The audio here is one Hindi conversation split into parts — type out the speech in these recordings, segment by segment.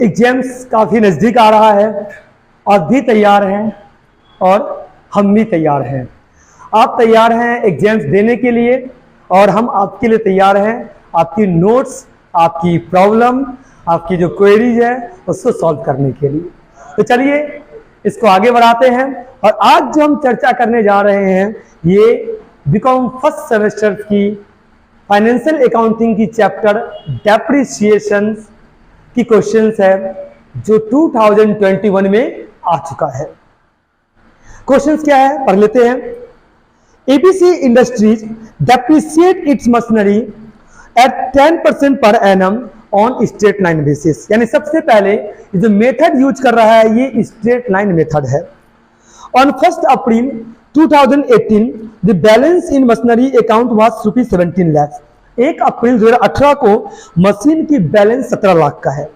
एग्जाम्स काफ़ी नज़दीक आ रहा है। आप भी तैयार हैं और हम भी तैयार हैं। आप तैयार हैं एग्जाम्स देने के लिए और हम आपके लिए तैयार हैं आपकी नोट्स, आपकी प्रॉब्लम, आपकी जो क्वेरीज है उसको सॉल्व करने के लिए। तो चलिए इसको आगे बढ़ाते हैं और आज जो हम चर्चा करने जा रहे हैं ये बीकॉम फर्स्ट सेमेस्टर की फाइनेंशियल अकाउंटिंग की चैप्टर डेप्रिसिएशन की क्वेश्चंस है जो 2021 में आ चुका है। क्वेश्चंस क्या है पढ़ लेते हैं। ABC industries depreciate it's machinery at 10% per annum on straight line basis. यानी सबसे पहले जो मेथड यूज कर रहा है ये स्ट्रेट लाइन मेथड है। On 1 April 2018 the balance in machinery account was ₹17 lakh. 1 अप्रैल 2018 को मशीन की बैलेंस 17 लाख का है।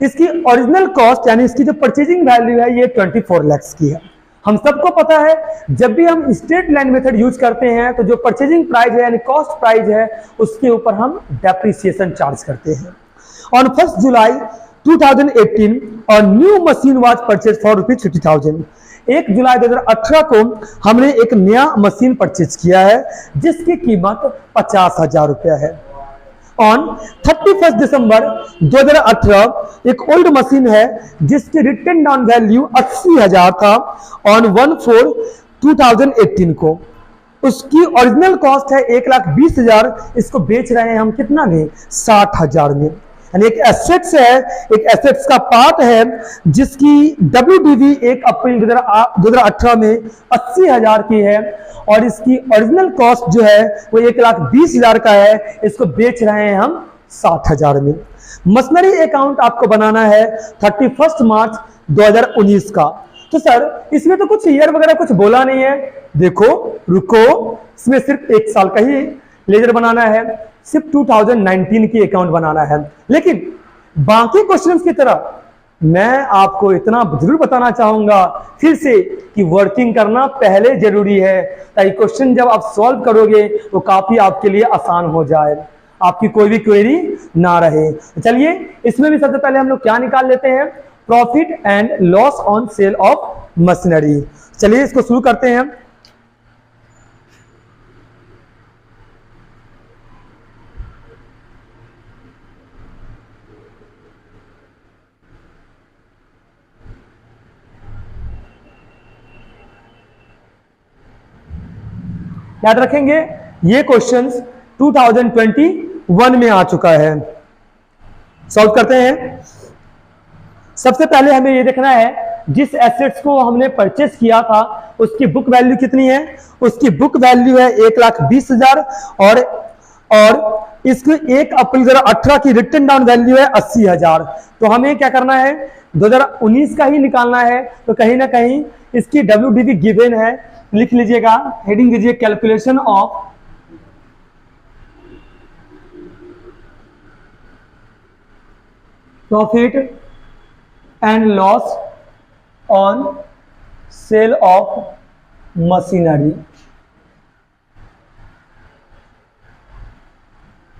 इसकी ओरिजिनल कॉस्ट यानी इसकी जो परचेजिंग वैल्यू है ये 24 लाख की है। हम सबको पता है जब भी हम स्ट्रेट लाइन मेथड यूज करते हैं तो जो परचेजिंग प्राइस है यानी कॉस्ट प्राइस है उसके ऊपर हम डेप्रिसिएशन चार्ज करते हैं। ऑन 1 जुलाई 2018 और new machine was purchase for ₹50,000। 1 जुलाई 2018 को हमने एक नया मशीन परचेज किया है जिसकी कीमत 50,000 रुपया है। ऑन 31 दिसंबर 2018 एक ओल्ड मशीन है जिसकी रिटन डाउन वैल्यू 80,000 था। ऑन 1/4/2018 को उसकी ओरिजिनल कॉस्ट है 1,20,000। इसको बेच रहे हैं हम कितना में 60,000 में। यानी एक एसेट्स है, एक एसेट्स का पार्ट है जिसकी WDV 1 अप्रैल 2018 में 80,000 की है और इसकी ओरिजिनल कॉस्ट जो है वो 1,20,000 का है। इसको बेच रहे हैं हम 60,000 में। मशीनरी अकाउंट आपको बनाना है 31 मार्च 2019 का। तो सर इसमें तो कुछ ईयर वगैरह कुछ बोला नहीं है। देखो रुको, इसमें सिर्फ 1 साल का ही लेजर बनाना है, सिर्फ 2019 की अकाउंट बनाना है। लेकिन बाकी क्वेश्चंस की तरह मैं आपको इतना जरूर बताना चाहूंगा फिर से कि वर्किंग करना पहले जरूरी है ताकि क्वेश्चन जब आप सॉल्व करोगे तो काफी आपके लिए आसान हो जाए, आपकी कोई भी क्वेरी ना रहे। तो चलिए इसमें भी सबसे पहले हम लोग क्या निकाल लेते हैं, profit and loss on sale of machinery. चलिए इसको शुरू करते हैं। याद रखेंगे ये क्वेश्चंस 2021 में आ चुका है। सॉल्व करते हैं। सबसे पहले हमें ये देखना है जिस एसेट्स को हमने परचेस किया था उसकी बुक वैल्यू कितनी है। उसकी बुक वैल्यू है 1,20,000 और इसकी 1 अप्रैल 2018 की रिटन डाउन वैल्यू है 80,000। तो हमें क्या करना है 2019 का ही निकालना है। तो कहीं ना कहीं इसकी WDV गिवन है, लिख लीजिएगा, हेडिंग दीजिए calculation of profit and loss on sale of machinery.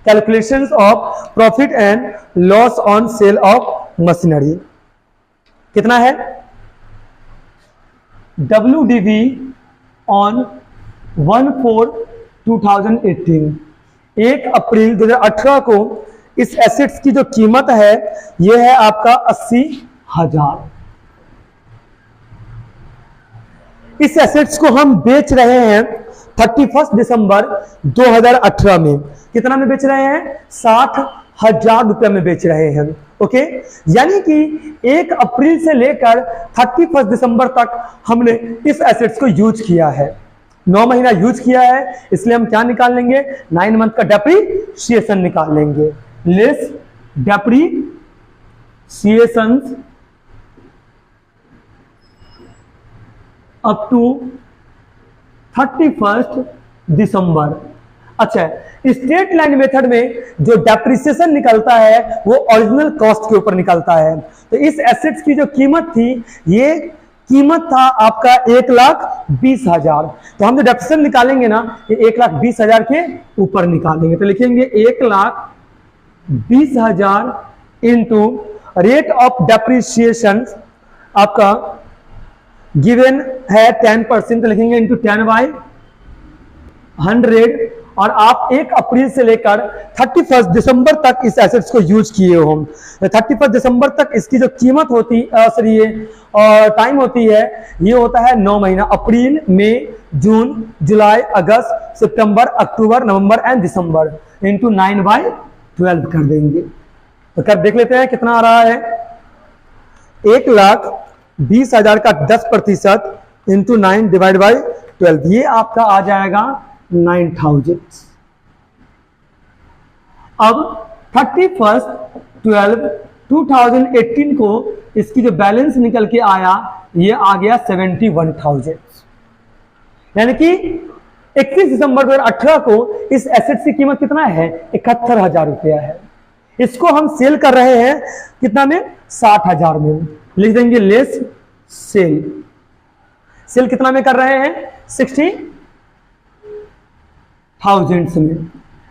Calculations of profit and loss on sale of machinery कितना है। WDV ऑन 1/4/2018 1 अप्रैल 2018 को इस एसेट्स की जो कीमत है यह है आपका 80,000। इस एसेट्स को हम बेच रहे हैं 31 दिसंबर 2018 में। कितना में बेच रहे हैं 60,000 रुपए में बेच रहे हैं। ओके, यानी कि 1 अप्रैल से लेकर 31 दिसंबर तक हमने इस एसेट्स को यूज किया है, 9 महीना यूज किया है। इसलिए हम क्या निकाल लेंगे 9 मंथ का डेप्रिसिएशन निकाल लेंगे। लेस डेप्रिसिएशन अप टू 31 दिसंबर। अच्छा, स्ट्रेट लाइन मेथड में जो डेप्रिसिएशन निकलता है वो ओरिजिनल कॉस्ट के ऊपर निकलता है। तो इस एसेट्स की जो कीमत थी ये कीमत था आपका 1,20,000। तो हम जो डेप्रिसिएशन निकालेंगे ना ये 1,20,000 के ऊपर निकालेंगे। तो लिखेंगे 1,20,000 इंटू रेट ऑफ डेप्रिसिएशन आपका गिवन है 10%, लिखेंगे इंटू 10/100, और आप 1 अप्रैल से लेकर 31 दिसंबर तक इस एसेट्स को यूज किए हो। 31 दिसंबर तक इसकी जो कीमत होती सॉरी ये टाइम होती है, ये होता है 9 महीना, अप्रैल, मई, जून, जुलाई, अगस्त, सितंबर, अक्टूबर, नवंबर एंड दिसंबर, इंटू 9/12 कर देंगे। तो कर देख लेते हैं कितना आ रहा है। 1,20,000 का 10% इंटू 9/12, ये आपका आ जाएगा 9,000। अब 31/12/2018 को इसकी जो बैलेंस निकल के आया, ये आ गया 71,000, यानी कि 31 दिसंबर 2018 को इस एसेट की कीमत कितना है? 71,000 रुपया है। इसको हम सेल कर रहे हैं कितना में? 60,000 में। लिख देंगे लेस सेल। सेल कितना में कर रहे हैं? 60,000 में।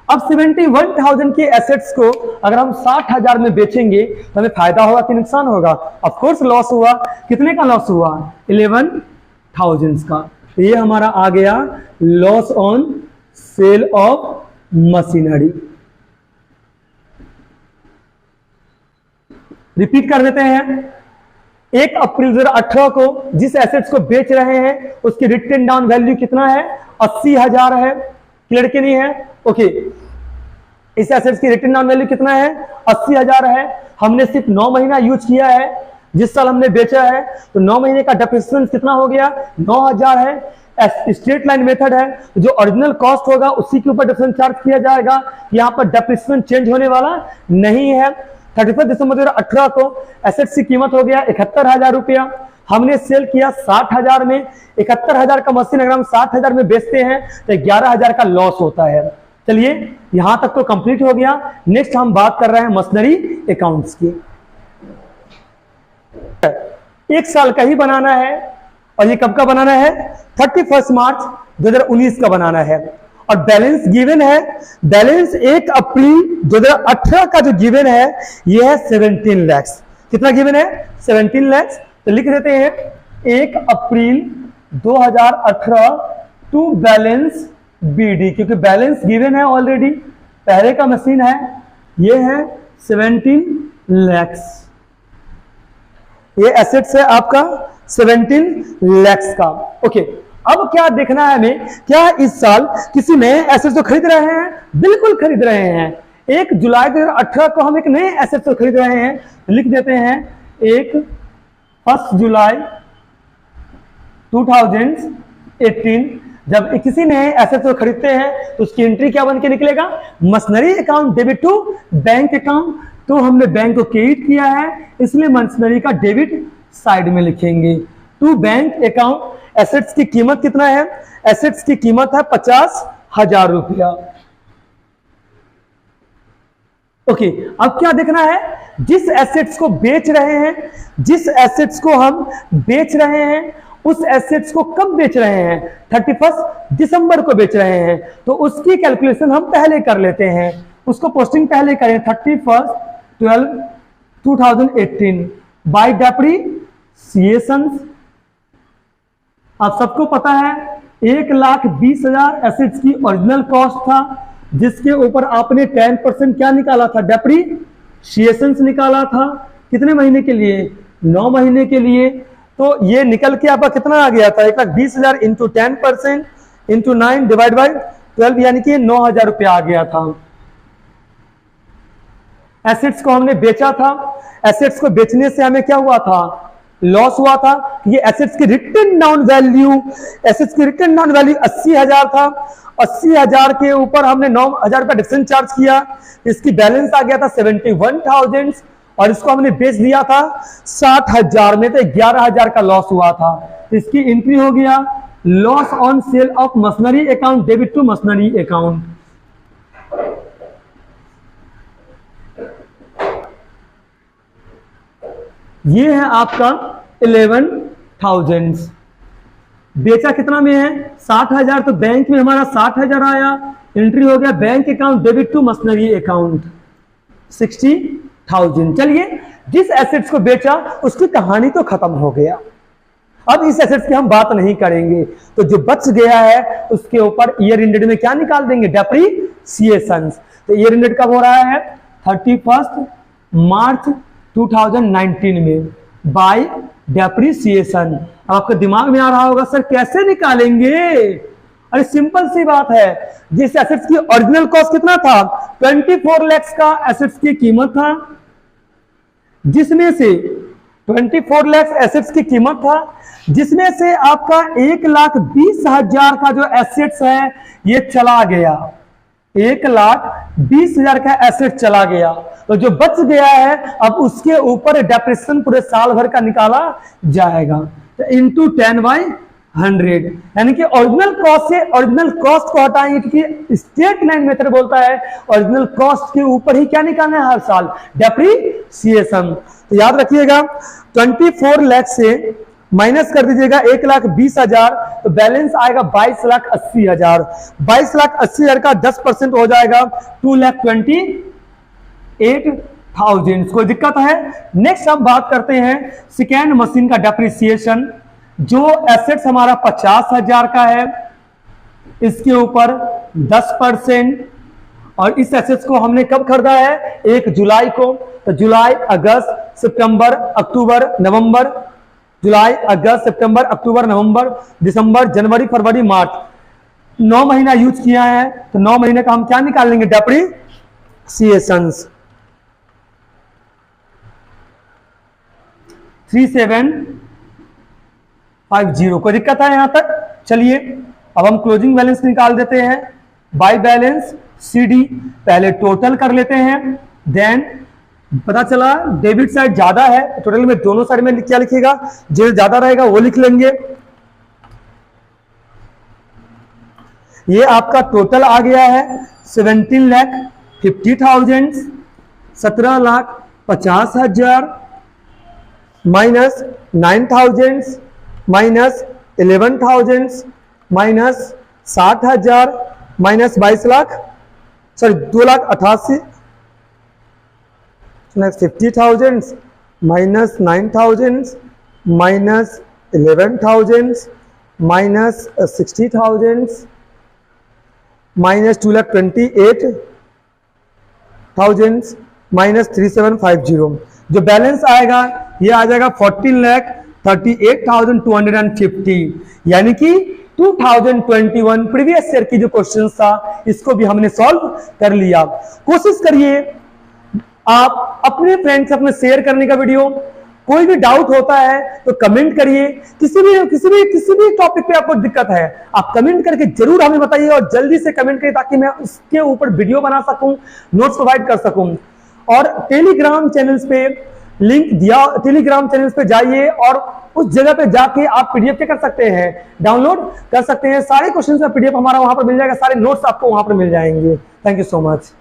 अब 71,000 के एसेट्स को अगर हम 60,000 में बेचेंगे तो हमें फायदा होगा कि नुकसान होगा? ऑफ कोर्स लॉस हुआ। कितने का लॉस हुआ? 11,000 का। तो ये हमारा आ गया loss on sale of machinery. Repeat कर देते हैं। 1 अप्रैल 2018 को जिस एसेट्स को बेच रहे हैं उसकी रिटन डाउन वैल्यू कितना है? 80,000 है। क्लियर कि नहीं है? ओके, इस एसेट्स की रिटन डाउन वैल्यू कितना है? 80,000 है। हमने सिर्फ 9 महीना यूज किया है। जिस साल हमने बेचा है तो 9 महीने का डेप्रिसिएशन कितना हो गया? 9,000 है। स्ट्रेट लाइन मेथड है, जो ओरिजिनल कॉस्ट होगा उसी के ऊपर डिफरेंस चार्ज किया जाएगा। यहां पर डेप्रिसिएशन चेंज होने वाला नहीं है। 31 दिसंबर 2018 को एसेट्स की कीमत हो गया 71,000 रुपया। हमने सेल किया 60,000 में। 71,000 का मशीन अगर हम 60,000 में बेचते हैं तो 11,000 का लॉस होता है। चलिए यहां तक तो कंप्लीट हो गया। नेक्स्ट हम बात कर रहे हैं मशीनरी अकाउंट्स की। 1 साल का ही बनाना है, और ये कब का बनाना है? 31 मार्च 2019 का बनाना है। और बैलेंस गिवन है, बैलेंस 1 अप्रैल 2018 का जो गिवन है ये है 17 लाख। कितना गिवन है? 17 लाख। तो लिख देते हैं 1 अप्रैल 2018 टू बैलेंस बीडी, क्योंकि बैलेंस गिवन है ऑलरेडी, पहले का मशीन है, ये है 17 लाख। ये एसेट्स है आपका 17 लाख का। ओके, अब क्या देखना है हमें? क्या इस साल किसी नए एसेट्स को खरीद रहे हैं? बिल्कुल खरीद रहे हैं। 1 जुलाई 2018 को हम एक नए एसेट्स को खरीद रहे हैं। लिख देते हैं 1 जुलाई 2018। जब किसी नए एसेट्स को खरीदते हैं तो उसकी एंट्री क्या बन के निकलेगा? Machinery account debit to bank account. तो हमने बैंक को क्रेडिट किया है, इसलिए मशीनरी का डेबिट साइड में लिखेंगे। To bank account. एसेट्स की कीमत कितना है? एसेट्स की कीमत है 50,000 रुपया। ओके, अब क्या देखना है? जिस एसेट्स को बेच रहे हैं, जिस एसेट्स को हम बेच रहे हैं, उस एसेट्स को कब बेच रहे हैं? 31 दिसंबर को बेच रहे हैं। तो उसकी कैलकुलेशन हम पहले कर लेते हैं, उसको पोस्टिंग पहले करें। 31/12/2018 बाय डेप्रिसिएशन। आप सबको पता है 1,20,000 एसेट्स की ओरिजिनल कॉस्ट था, जिसके ऊपर आपने 10% क्या निकाला था? डेप्रिसिएशन निकाला था। कितने महीने के लिए? 9 महीने के लिए। तो ये निकल के आपका कितना आ गया था? 1,20,000 इंटू 10% इंटू 9/12, यानी कि 9,000 रुपया आ गया था। एसेट्स को हमने बेचा था। एसेट्स को बेचने से हमें क्या हुआ था? लॉस हुआ था। ये एसेट्स की रिटन डाउन वैल्यू, एसेट्स की रिटन डाउन वैल्यू 80,000 था। 80,000 के ऊपर हमने 9,000 का डिफरेंस चार्ज किया, इसकी बैलेंस आ गया था 71,000, और इसको हमने बेच दिया था 60,000 में, तो 11,000 का लॉस हुआ था। इसकी एंट्री हो गया loss on sale of machinery account debit to machinery account. ये है आपका 11,000। बेचा कितना में है? 60,000। तो बैंक में हमारा 60,000 आया। एंट्री हो गया bank account debit to machinery account 1000। चलिए, जिस एसेट्स को बेचा उसकी कहानी तो खत्म हो गया, अब इस एसेट्स की हम बात नहीं करेंगे। तो जो बच गया है उसके ऊपर ईयर एंडेड में क्या निकाल देंगे, डेप्रीसिएशन। तो ईयर एंडेड कब हो रहा है, 31 मार्च 2019 में बाय डेप्रीसिएशन। अब आपके दिमाग में आ रहा होगा सर कैसे निकालेंगे, अरे सिंपल सी बात है, जिस एसेट्स की ओरिजिनल कॉस्ट कितना था, 24 लाख का एसेट्स की कीमत था, जिसमें से 24 लाख एसेट्स की कीमत था, जिसमें से आपका 1,20,000 का जो एसेट्स है ये चला गया, 1,20,000 का एसेट चला गया। तो जो बच गया है अब उसके ऊपर डेप्रिसिएशन पूरे साल भर का निकाला जाएगा, तो इंटू 10/100, यानी कि ओरिजिनल कॉस्ट से ओरिजिनल कॉस्ट को हटाएंगे, क्योंकि स्टेट लाइन मेथड बोलता है ओरिजिनल कॉस्ट के ऊपर ही क्या निकालना है हर साल, डेप्रीसिएशन। तो याद रखिएगा 24 लाख से माइनस कर दीजिएगा 1,20,000, तो बैलेंस आएगा 22,80,000। 22,80,000 का 10% हो जाएगा 2,28,000। कोई दिक्कत है? नेक्स्ट हम बात करते हैं सेकेंड मशीन का डेप्रीसिएशन। जो एसेट्स हमारा 50,000 का है, इसके ऊपर 10%, और इस एसेट्स को हमने कब खरीदा है, 1 जुलाई को। तो जुलाई, अगस्त, सितंबर, अक्टूबर, नवंबर, जुलाई, अगस्त, सितंबर, अक्टूबर, नवंबर, दिसंबर, जनवरी, फरवरी, मार्च, 9 महीना यूज किया है। तो 9 महीने का हम क्या निकाल लेंगे, डेप्रीसिएशन। 3750। कोई दिक्कत है यहां तक? चलिए अब हम क्लोजिंग बैलेंस निकाल देते हैं बाय बैलेंस सीडी। पहले टोटल कर लेते हैं, देन पता चला डेबिट साइड ज्यादा है, टोटल में दोनों साइड में क्या लिखिएगा, जो ज्यादा रहेगा वो लिख लेंगे। ये आपका टोटल आ गया है 17,50,000, 17,50,000 minus 9,000 minus 11,000 minus 60,000 minus 22 lakh, sorry 2,88,000 50,000 minus 9,000 minus 11,000 minus 60,000 minus 2,28,000 minus 3750। जो बैलेंस आएगा ये आ जाएगा 14,38,250, यानी कि 2021 प्रीवियस ईयर की जो क्वेश्चन था इसको भी हमने सॉल्व कर लिया। कोशिश करिए आप अपने फ्रेंड्स से अपने शेयर करने का वीडियो। कोई भी डाउट होता है तो कमेंट करिए, किसी भी टॉपिक पे आपको दिक्कत है आप कमेंट करके जरूर हमें बताइए, और जल्दी से कमेंट करिए ताकि मैं उसके ऊपर वीडियो बना सकूं, नोट्स प्रोवाइड कर सकूं। और टेलीग्राम चैनल्स पे लिंक दिया, टेलीग्राम चैनल्स पे जाइए और उस जगह पे जाके आप पीडीएफ क्या कर सकते हैं, डाउनलोड कर सकते हैं। सारे क्वेश्चन का पीडीएफ हमारा वहां पर मिल जाएगा, सारे नोट्स आपको वहां पर मिल जाएंगे। Thank you so much.